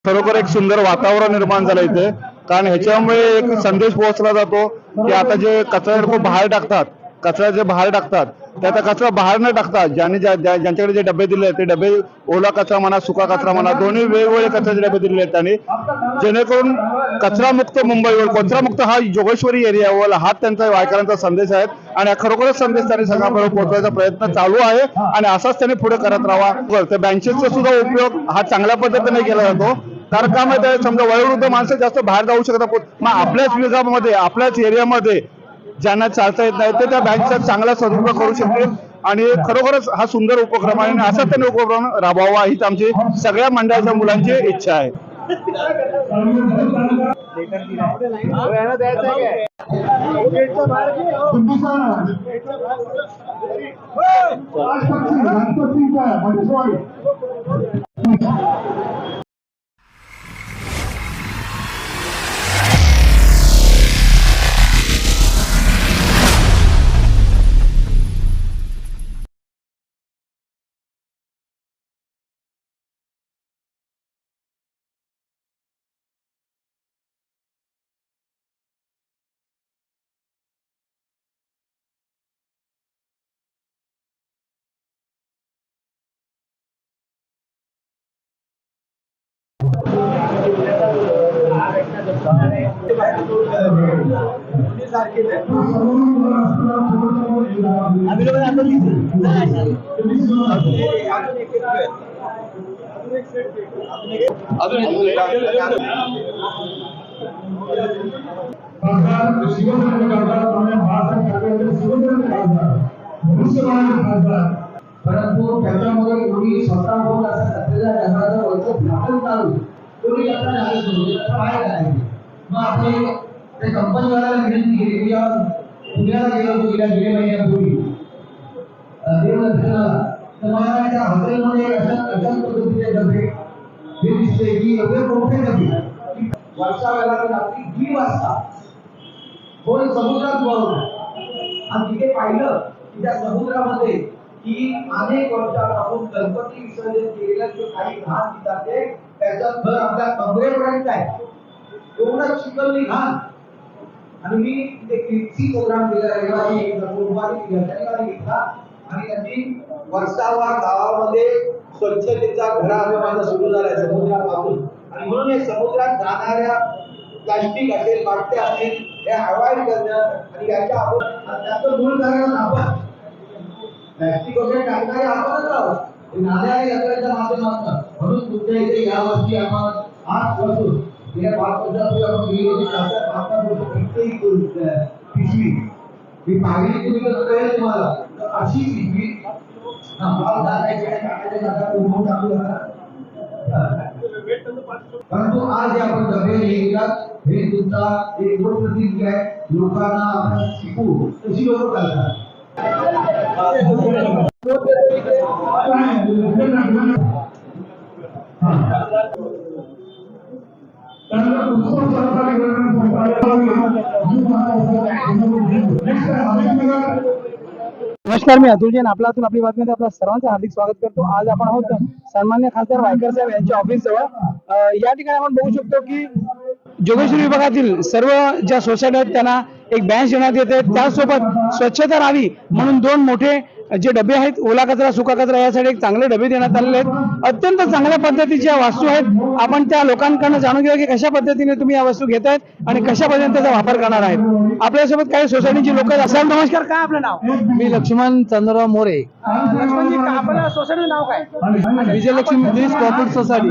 खरोखर एक सुंदर वातावरण निर्माण झालं इथे, कारण ह्याच्यामुळे एक संदेश पोहोचला जातो की आता जे कचरा लोक बाहेर टाकतात, कचरा जे बाहेर टाकतात त्या कचरा बाहेर न टाकता ज्यांच्याकडे जे डबे दिले ते डबे ओला कचरा म्हणा सुका कचरा म्हणा दोन्ही वेगवेगळे कचऱ्याचे डबे दिलेले आहेत त्यांनी, जेणेकरून कचरामुक्त मुंबई होईल, कचरामुक्त हा जोगेश्वरी एरिया होईल, हा त्यांचा वायकरांचा संदेश आहे. आणि खरोखरच संदेश त्यांनी सगळ्यांपर्यंत पोहोचवायचा प्रयत्न चालू आहे आणि असाच त्यांनी पुढे करत राहावा. त्या बेंचेसचा सुद्धा उपयोग हा चांगल्या पद्धतीने केला जातो. कारण काय माहिती आहे, समजा वयोवृद्ध माणसं जास्त बाहेर जाऊ शकतात, मग आपल्याच विभागामध्ये आपल्याच एरियामध्ये ज्यांना चालता येत नाही ते त्या बँकचा चांगला सदुपयोग करू शकतील. आणि खरोखरच हा सुंदर उपक्रम आहे आणि असा त्यांनी उपक्रम राबवावा हीच आमची सगळ्या मंडळाच्या मुलांची इच्छा आहे. परंतु त्याच्यामुळे कोणी स्वतः होऊन असं सत्तेच्या ढगाचं वरचं झाकण काढून कोणी आता बाहेर आहे. मग आपले त्या कंपनीवाल्याला विनंती केली की पुण्याला गेलो होतो गेल्या महिन्यापूर्वी देवदर्शनाला, तर मला त्या हॉटेलमध्ये अशा पद्धतीचे डबे हे दिसले की एवढे मोठे डबे वर्षावेळेला रात्री 2 वाजता कोण समुद्रात बुडवलं आणि तिथे पाहिलं की त्या समुद्रामध्ये की अनेक वर्षापासून गणपती विसर्जन केलेलं जे काही घाण दिसते त्याच्यात भर आपल्या कमरेपर्यंत आहे, एवढं चिखलनी घाण. आणि मी तिथे किड्सी प्रोग्राम केला रविवारी घेतला आणि त्यांनी वर्षावा गावामध्ये स्वच्छतेचा घरा माझा सुरू झालाय समुद्रापासून. आणि म्हणून हे समुद्रात जाणाऱ्या प्लास्टिक असेल बाटल्या असेल हे अवॉइड करणं आणि याच्या आपण त्याचं मूळ कारण आपण प्लास्टिक वगैरे टाकणारे आपणच आहोत नाल्या आणि यात्रेच्या माध्यमातून. म्हणून तुमच्या इथे या वर्षी आपण आजपासून गेल्या 5 वर्षापूर्वी आपण गेली होती पिशवी ही पाहिली तुम्ही तर कळेल तुम्हाला, तर अशी पिशवी परंतु आज आपण डबे घेतात हे तुमचा एक गोष्ट आहे, लोकांना आपण शिकू तशी लोक करतात. नमस्कार, मी अतुल जैन आपल्यातून आपली बातमीमध्ये आपलं सर्वांचं हार्दिक स्वागत करतो. आज आपण आहोत सन्मान्य खासदार वायकर साहेब यांच्या ऑफिस जवळ. या ठिकाणी आपण बघू शकतो की जोगेश्वरी विभागातील सर्व ज्या सोसायटी आहेत त्यांना एक बँच देण्यात येते. त्यासोबत स्वच्छता राहावी म्हणून 2 मोठे जे डबे आहेत ओला कचरा सुका कचरा यासाठी एक चांगले डबे देण्यात आलेले आहेत. अत्यंत चांगल्या पद्धतीच्या वस्तू आहेत. आपण त्या लोकांकडून जाणून घेऊया की कशा पद्धतीने तुम्ही या वस्तू घेतायत आणि कशा पद्धतीने त्याचा वापर करणार आहेत. आपल्यासोबत काही सोसायटीची लोक असतात. नमस्कार, काय आपलं नाव? मी लक्ष्मण चंद्रराव मोरे. लक्ष्मणजी, आपल्या सोसायटीचं नाव काय? Vijayalakshmi bridge corporate society.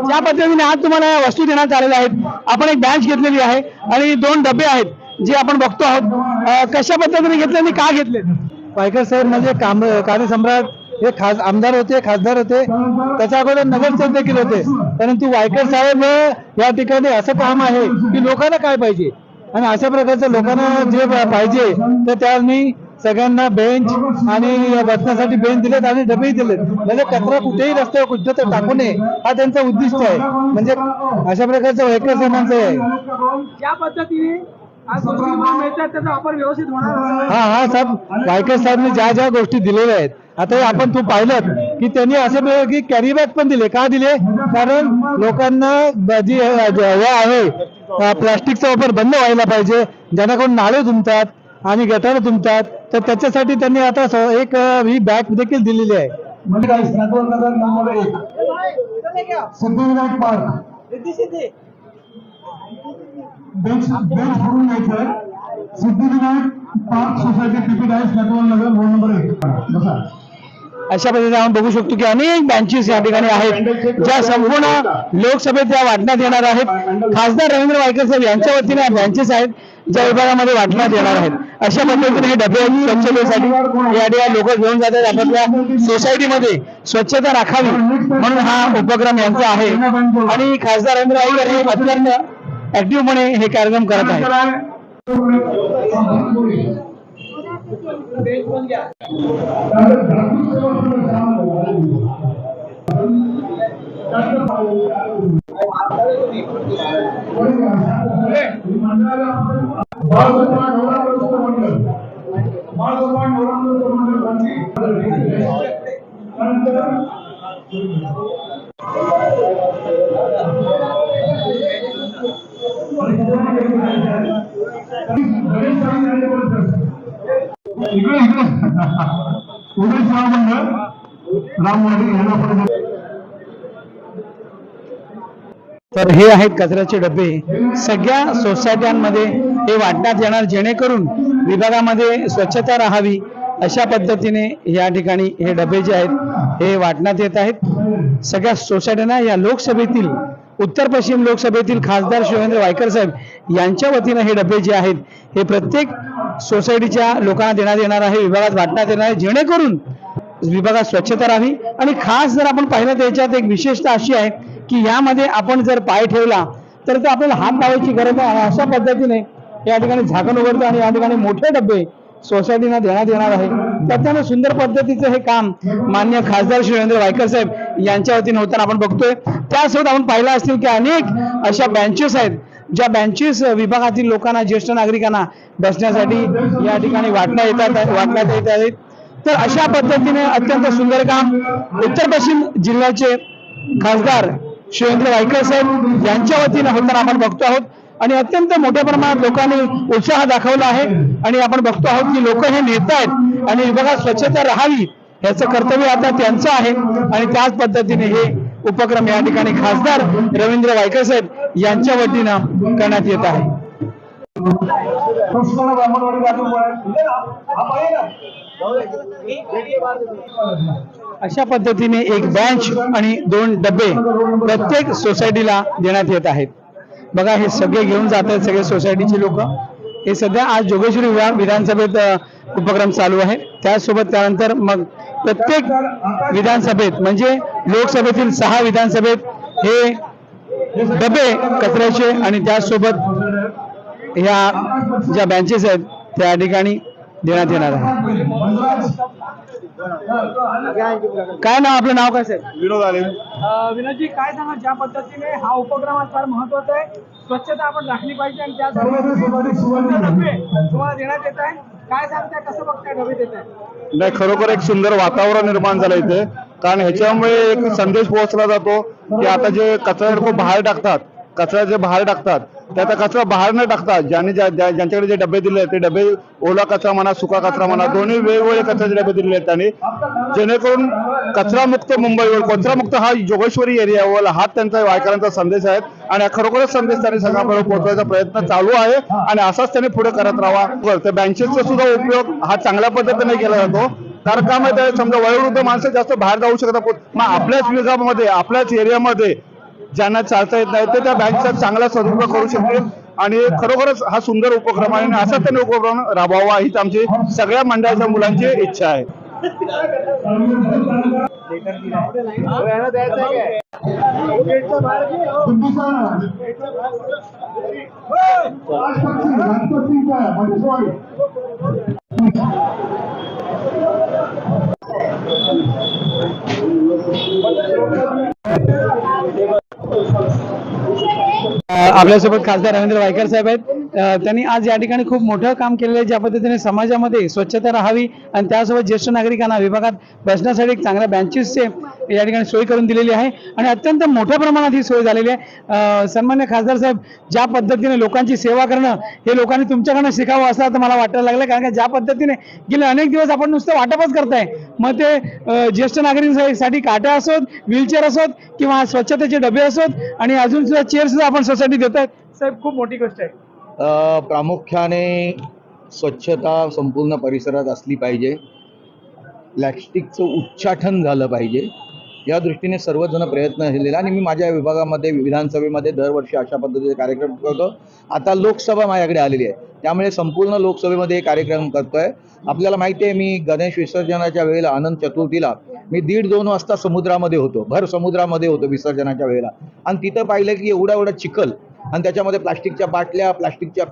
ज्या पद्धतीने आज तुम्हाला या वस्तू देण्यात आलेल्या आहेत, आपण एक बँच घेतलेली आहे आणि 2 डबे आहेत जे आपण बघतो आहोत. कशा पद्धतीने घेतले आणि का घेतले? वायकर साहेब म्हणजे कार्यसम्राट हे आमदार होते, खासदार होते, त्याच्या अगोदर नगरसेवक देखील होते. परंतु वायकर साहेब या ठिकाणी असं काम आहे की लोकांना काय पाहिजे आणि अशा प्रकारचं लोकांना जे पाहिजे तर त्यांनी सगळ्यांना बेंच आणि बसण्यासाठी बेंच दिलेत आणि डबेही दिलेत. म्हणजे कचरा कुठेही रस्त्यावर कुठं तर टाकू नये हा त्यांचा उद्दिष्ट आहे. म्हणजे अशा प्रकारचं वायकर साहेबांचं आहे. ज्या पद्धतीने त्याचा वापर व्यवस्थित होणार. हा साहेब, वायकर साहेबांनी ज्या ज्या गोष्टी दिलेल्या आहेत आता हे आपण तू पाहिलं की त्यांनी असे की कॅरी बॅग पण दिले. का दिले? कारण लोकांना जी हे आहे प्लास्टिकचा वापर बंद व्हायला पाहिजे, जेणेकरून नाळे तुंबतात आणि गटारं तुंबतात. तर त्याच्यासाठी त्यांनी आता एक ही बॅग देखील दिलेली आहे. नगर नंबर 1 सिद्धिविनायक पार्क बेंच भरून घ्यायचं. सिद्धिविनायक पार्क सोसायटी टिपी डायस नगर रोड नंबर 1 बसा. अशा पद्धतीने आपण बघू शकतो की अनेक बँचेस या ठिकाणी आहेत ज्या संपूर्ण लोकसभेत या वाटण्यात येणार आहेत. खासदार रवींद्र वायकर साहेब यांच्या वतीने या बँचेस आहेत ज्या विभागामध्ये वाटण्यात येणार आहेत. अशा पद्धतीने हे डबे स्वच्छतेसाठी या ठिकाणी लोक घेऊन जातात. आपापल्या सोसायटीमध्ये स्वच्छता राखावी म्हणून हा उपक्रम यांचा आहे आणि खासदार रवींद्र वायकर हे अत्यंत ऍक्टिव्हपणे हे कार्यक्रम करत आहेत. तर हे आहेत कचऱ्याचे डबे. सगळ्या सोसायट्यांमध्ये हे वाटण्यात येणार जेणेकरून विभागामध्ये स्वच्छता राहावी अशा पद्धतीने या ठिकाणी हे डबे जे आहेत हे वाटण्यात येत आहेत. सगळ्या सोसायट्यांना या लोकसभेतील उत्तर पश्चिम लोकसभेतील खासदार शिवेंद्र वायकर साहेब यांच्या वतीने हे डबे जे आहेत हे प्रत्येक सोसायटीच्या लोकांना देण्यात येणार आहे, विभागात वाटण्यात येणार आहे जेणेकरून विभागात स्वच्छता राहावी. आणि खास जर आपण पाहिलं तर याच्यात एक विशेषता अशी आहे की यामध्ये आपण जर पाय ठेवला तर ते आपल्याला हात लावायची गरज नाही आणि अशा पद्धतीने या ठिकाणी झाकण उघडतं आणि या ठिकाणी मोठे डबे सोसायटीना देण्यात येणार आहे. त्याच्यानं सुंदर पद्धतीचं हे काम माननीय खासदार शिवेंद्र वायकर साहेब यांच्या वतीने होताना आपण बघतोय. त्यासोबत आपण पाहिलं असतील की अनेक अशा बेंचेस आहेत ज्या बेंचेस विभागातील लोकांना, ज्येष्ठ नागरिकांना बसण्यासाठी या ठिकाणी वाटण्यात येत आहेत. तर अशा पद्धतीने अत्यंत सुंदर काम उत्तर पश्चिम जिल्ह्याचे खासदार शिवेंद्र वायकर साहेब यांच्या वतीने होताना आपण बघतो आहोत आणि अत्यंत मोठ्या प्रमाणात लोकांनी उत्साह दाखवला आहे. आणि आपण बघतो आहोत की लोक हे नेत आहेत आणि विभागात स्वच्छता राहावी याचं कर्तव्य आता त्यांचं आहे आणि त्याच पद्धतीने हे उपक्रम या ठिकाणी खासदार रवींद्र वायकर साहेब यांच्या वतीनं करण्यात येत आहे. अशा पद्धतीने एक बेंच आणि 2 डबे प्रत्येक सोसायटीला देण्यात येत आहेत. बघा हे सगळे घेऊन जात आहेत सगळे सोसायटीचे लोक. हे सध्या आज जोगेश्वरी विधानसभेत उपक्रम चालू आहे. त्यासोबत त्यानंतर मग प्रत्येक विधानसभेत म्हणजे लोकसभेतील 6 विधानसभेत हे डबे कचऱ्याचे आणि त्यासोबत ह्या ज्या बेंचेस आहेत त्या ठिकाणी देण्यात येणार आहे. काय नाव आपलं? नाव काय साहेब? विनोद आले. विनोदजी काय सांगा, ज्या पद्धतीने हा उपक्रम आज फार महत्वाचा आहे, स्वच्छता आपण राखली पाहिजे आणि त्यासाठी डबे तुम्हाला देण्यात येत आहे, काय सांगताय, कसं बघताय डबे देत आहे? नाही, खरोखर एक सुंदर वातावरण निर्माण झालं इथे. कारण ह्याच्यामुळे एक संदेश पोहोचला जातो की आता जे कचरा लोक बाहेर टाकतात, कचरा जे बाहेर टाकतात त्याचा कचरा बाहेर न टाकतात ज्यांच्याकडे जे डबे दिले ते डबे ओला कचरा म्हणा, सुका कचरा म्हणा, दोन्ही वेगवेगळे कचऱ्याचे डबे दिलेले आहेत त्यांनी, जेणेकरून कचरामुक्त मुंबईवर, कचरामुक्त हा जोगेश्वरी एरियावर हा त्यांचा वायकरांचा संदेश आहे. आणि खरोखरच संदेश त्यांनी सगळ्यांपर्यंत पोहोचवायचा प्रयत्न चालू आहे आणि असाच त्यांनी पुढे करत राहावा. त्या बेंचेसचा सुद्धा उपयोग हा चांगल्या पद्धतीने केला जातो. कारण का माहिती आहे, समजा वयोवृद्ध माणसं जास्त बाहेर जाऊ शकतात, मग आपल्याच विभागामध्ये, आपल्याच एरियामध्ये ज्यांना चालता येत नाही ते त्या बँकचा चांगला सदुपयोग करू शकतील. आणि खरोखरच हा सुंदर उपक्रम आहे आणि असाच त्यांनी उपक्रम राबवावा हीच आमची सगळ्या मंडळाच्या मुलांची इच्छा आहे. आपल्यासोबत खासदार रवींद्र वायकर साहेब आहेत. त्यांनी आज या ठिकाणी खूप मोठं काम केलेलं आहे. ज्या पद्धतीने समाजामध्ये स्वच्छता राहावी आणि त्यासोबत ज्येष्ठ नागरिकांना विभागात बसण्यासाठी एक चांगल्या बेंचेसचे या ठिकाणी सोय करून दिलेली आहे आणि अत्यंत मोठ्या प्रमाणात ही सोय झालेली आहे. सन्मान्य खासदार साहेब, ज्या पद्धतीने लोकांची सेवा करणं हे लोकांनी तुमच्याकडनं शिकावं असं आता मला वाटायला लागलं, कारण का ज्या पद्धतीने गेले अनेक दिवस आपण नुसतं वाटपच करताय, मग ते ज्येष्ठ नागरिकांसाठी काट्या असोत, व्हीलचेअर असोत किंवा स्वच्छतेचे डबे असोत आणि अजून सुद्धा चेअर सुद्धा आपण सोसायटी देत आहेत. साहेब, खूप मोठी गोष्ट आहे. प्रामुख्याने स्वच्छता संपूर्ण परिसरात असली पाहिजे, प्लॅस्टिकचं उच्चाटन झालं पाहिजे, या दृष्टीने सर्वजण प्रयत्न केलेले आणि मी माझ्या विभागामध्ये विधानसभेमध्ये दरवर्षी अशा पद्धतीचे कार्यक्रम करतो. आता लोकसभा माझ्याकडे आलेली आहे, त्यामुळे संपूर्ण लोकसभेमध्ये कार्यक्रम करतोय. आपल्याला माहिती आहे, मी गणेश विसर्जनाच्या वेळेला अनंत चतुर्थीला मी 1:30-2 वाजता समुद्रामध्ये होतो, भर समुद्रामध्ये होतो विसर्जनाच्या वेळेला, आणि तिथं पाहिलं की एवढा चिखल आणि त्याच्यामध्ये प्लास्टिकच्या बाटल्या, प्लास्टिकच्या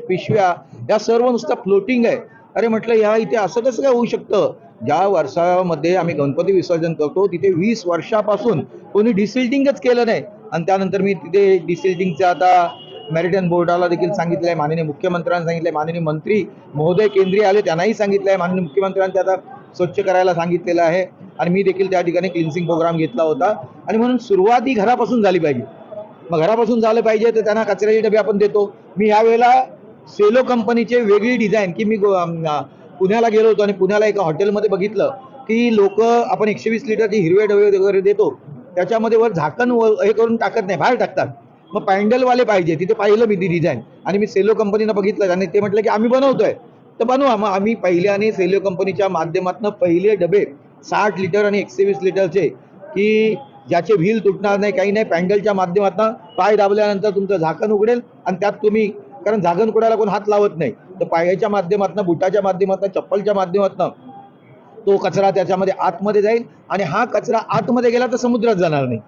पिशव्या, या सर्व नुसतं फ्लोटिंग आहे. अरे म्हटलं, ह्या इथे असं कसं काय होऊ शकतं? ज्या वर्षामध्ये आम्ही गणपती विसर्जन करतो तिथे 20 वर्षापासून कोणी डिसिल्टिंगच केलं नाही, आणि त्यानंतर मी तिथे डिसिल्टिंगचं आता मॅरिटाईम बोर्डाला देखील सांगितलं आहे, माननीय मुख्यमंत्र्यांना सांगितलं आहे, माननीय मंत्री महोदय केंद्रीय आले त्यांनाही सांगितलं आहे, माननीय मुख्यमंत्र्यांनी आता स्वच्छ करायला सांगितलेलं आहे आणि मी देखील त्या ठिकाणी क्लिन्सिंग प्रोग्राम घेतला होता. आणि म्हणून सुरुवात ही घरापासून झाली पाहिजे. मग घरापासून झालं पाहिजे तर त्यांना कचऱ्याचे डबे आपण देतो. मी यावेळेला सेलो कंपनीचे वेगळी डिझाईन, की मी पुण्याला गेलो होतो आणि पुण्याला एका हॉटेलमध्ये बघितलं की लोक आपण 120 लिटरचे हिरवे डबे वगैरे देतो, त्याच्यामध्ये वर झाकण हे करून टाकत नाही, बाहेर टाकतात. मग पॅन्डलवाले पाहिजे, तिथे पाहिलं मी ती डिझाईन आणि मी सेलो कंपनीनं बघितलं आणि ते म्हटलं की आम्ही बनवतोय, तर बनवा. मग आम्ही पहिल्याने सेलो कंपनीच्या माध्यमातून पहिले डबे 60 लिटर आणि 120 लिटरचे, की ज्याचे व्हील तुटणार नाही, काही नाही, पॅन्डलच्या माध्यमातून पाय दाबल्यानंतर तुमचं झाकण उघडेल आणि त्यात तुम्ही, कारण झाकण कुणाला कोण हात लावत नाही, तर पायाच्या माध्यमातून, बुटाच्या माध्यमातून, चप्पलच्या माध्यमातून तो कचरा त्याच्यामध्ये आतमध्ये जाईल आणि हा कचरा आतमध्ये गेला तर समुद्रात जाणार नाही,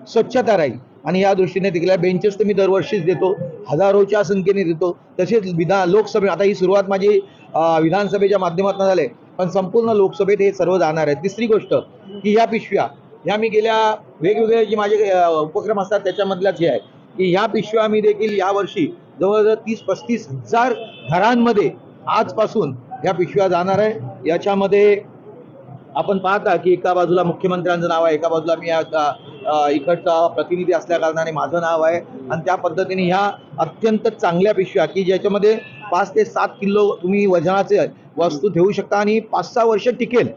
स्वच्छता राहील. आणि या दृष्टीने तिकडल्या बेंचेस तर मी दरवर्षीच देतो, हजारोच्या संख्येने देतो. तसेच लोकसभे, आता ही सुरुवात माझी विधानसभेच्या माध्यमातून झाली, पण संपूर्ण लोकसभेत हे सर्व जाणार आहे. तिसरी गोष्ट की ह्या पिशव्या, ह्या मी गेल्या वेगवेगळे जे माझे उपक्रम असतात त्याच्यामधल्याच हे आहे की ह्या पिशव्या मी देखील यावर्षी जवळजवळ 30-35 हजार घरांमध्ये आजपासून ह्या पिशव्या जाणार आहे. याच्यामध्ये आपण पाहता की एका बाजूला मुख्यमंत्र्यांचं नाव आहे, एका बाजूला मी इकडचा प्रतिनिधी असल्या कारणाने माझं नाव आहे, आणि त्या पद्धतीने ह्या अत्यंत चांगल्या पिशव्या की ज्याच्यामध्ये 5 ते 7 किलो तुम्ही वजनाचे वस्तू ठेवू शकता आणि 5-6 वर्ष टिकेल,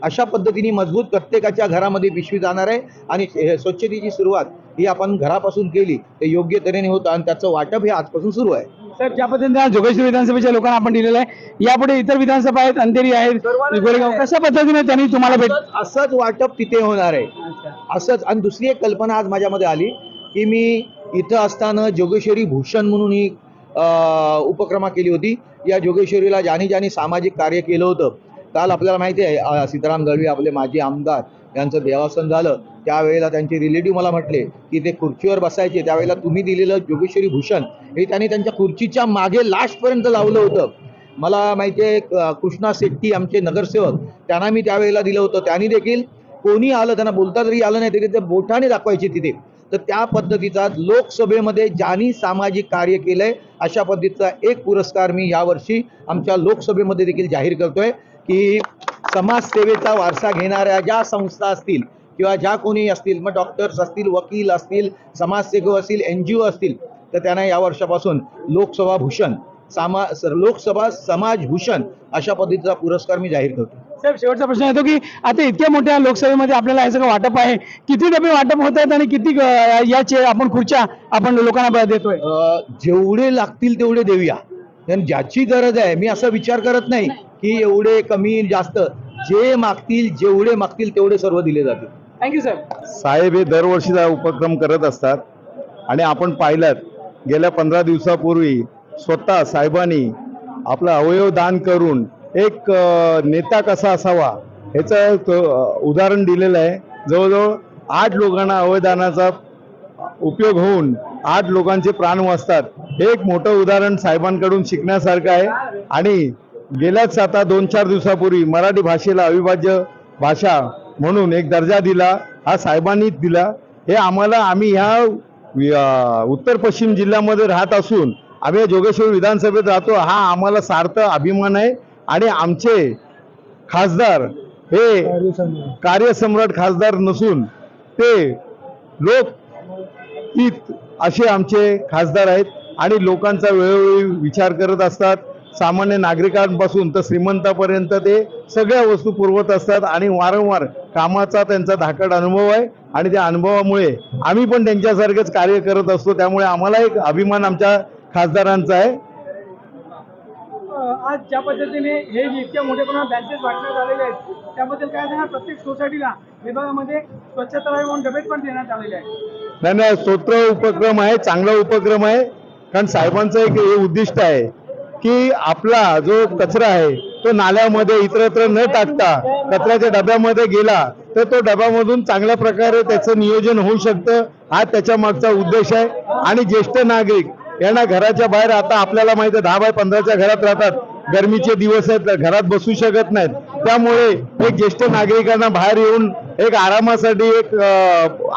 अशा पद्धतीने मजबूत प्रत्येकाच्या घरामध्ये पिशवी जाणार आहे. आणि स्वच्छतेची सुरुवात ही आपण घरापासून केली तर योग्य तऱ्हेने होतं आणि त्याचं वाटप हे आजपासून सुरू आहे. साहेब, ज्या पद्धतीने जोगेश्वरी विधानसभेच्या लोकांना आपण दिलेलं आहे, यापुढे इतर विधानसभा आहेत, अंधेरी आहेत, गोरेगाव, कशा पद्धतीने त्यांनी तुम्हाला असंच वाटप तिथे होणार आहे, असंच. आणि दुसरी एक कल्पना आज माझ्यामध्ये आली की मी इथं असताना जोगेश्वरी भूषण म्हणून ही उपक्रमा केली होती. या जोगेश्वरीला ज्यांनी सामाजिक कार्य केलं होतं, काल आपल्याला माहिती आहे सीताराम दळवी आपले माजी आमदार यांचं देवासन झालं, त्यावेळेला त्यांचे रिलेटिव्ह मला म्हटले की ते खुर्चीवर बसायचे, त्यावेळेला तुम्ही दिलेलं जोगेश्वरी भूषण हे त्यांनी त्यांच्या खुर्चीच्या मागे लास्टपर्यंत लावलं होतं. मला माहिती आहे कृष्णा शेट्टी आमचे नगरसेवक, त्यांना मी त्यावेळेला दिलं होतं. त्यांनी देखील कोणी आलं, त्यांना बोलता जरी आलं नाही तरी ते बोटाने दाखवायचे तिथे. तर त्या पद्धतीचा लोकसभेमध्ये ज्यांनी सामाजिक कार्य केलंय अशा पद्धतीचा एक पुरस्कार मी यावर्षी आमच्या लोकसभेमध्ये देखील जाहीर करतोय की समाजसेवेचा वारसा घेणाऱ्या ज्या संस्था असतील किंवा ज्या कोणी असतील, मग डॉक्टर्स असतील, वकील असतील, समाजसेवक असतील, NGO असतील, तर त्यांना या वर्षापासून लोकसभा भूषण, लोकसभा समाज भूषण अशा पद्धतीचा पुरस्कार मी जाहीर करतो. साहेब, शेवटचा प्रश्न येतो की आता इतक्या मोठ्या लोकसभेमध्ये आपल्याला हे सगळं वाटप आहे, किती डबे वाटप होत आहेत आणि किती याचे आपण खुर्च्या आपण लोकांना देतोय? जेवढे लागतील तेवढे देऊया, ज्याची गरज आहे. मी असा विचार करत नाही की एवढे कमी जास्त, जे मागतील जेवढे मागतील तेवढे सर्व दिले जातील. थँक्यू साहेब. साहेब हे दरवर्षीचा उपक्रम करत असतात आणि आपण पाहिलं गेल्या 15 दिवसापूर्वी स्वतः साहेबांनी आपलं अवयव दान करून एक नेता कसा असावा ह्याचं उदाहरण दिलेलं आहे. जवळजवळ 8 लोकांना अवयदानाचा उपयोग होऊन 8 लोकांचे प्राण वाचतात. हे एक मोठं उदाहरण साहेबांकडून शिकण्यासारखं आहे. आणि गेल्याच आता 2-4 दिवसापूर्वी मराठी भाषेला अविभाज्य भाषा म्हणून एक दर्जा दिला, हा साहेबांनीच दिला. हे आम्ही ह्या उत्तर पश्चिम जिल्ह्यामध्ये राहत असून आम्ही या जोगेश्वरी विधानसभेत राहतो, हा आम्हाला सार्थ अभिमान आहे. आणि आमचे खासदार हे कार्यसम्राट खासदार नसून ते लोकहित असे आमचे खासदार आहेत आणि लोकांचा वेळोवेळी विचार करत असतात. सामान्य नागरिकांपासून तर श्रीमंतापर्यंत ते सगळ्या वस्तू पुरवत असतात आणि वारंवार कामाचा त्यांचा धाकड अनुभव आहे आणि त्या अनुभवामुळे आम्ही पण त्यांच्यासारखेच कार्य करत असतो. त्यामुळे आम्हाला एक अभिमान आमच्या खासदारांचा आहे. आज ज्या पद्धतीने हे इतक्या मोठ्या प्रमाणात बँचेस वाटण्यात आलेले आहेत त्याबद्दल काय सांगा? प्रत्येक सोसायटीला विभागामध्ये स्वच्छता म्हणून डबे पण देण्यात आलेले आहेत. नाही, स्तोत्र उपक्रम आहे, चांगला उपक्रम आहे. कारण साहेबांचं एक हे उद्दिष्ट आहे की आपला जो कचरा आहे तो नाल्यामध्ये इतरत्र न टाकता कचऱ्याच्या डब्यामध्ये गेला तर तो डब्यामधून चांगल्या प्रकारे त्याचं नियोजन होऊ शकतं. हा त्याच्या मागचा उद्देश आहे. आणि ज्येष्ठ नागरिक यांना घराच्या बाहेर, आता आपल्याला माहिती आहे 10 बाय 15च्या घरात राहतात, गरमीचे दिवस आहेत, घरात बसू शकत नाहीत. त्यामुळे एक ज्येष्ठ नागरिकांना बाहेर येऊन एक आरामासाठी एक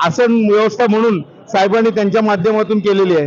आसन व्यवस्था म्हणून साहेबांनी त्यांच्या माध्यमातून केलेली आहे.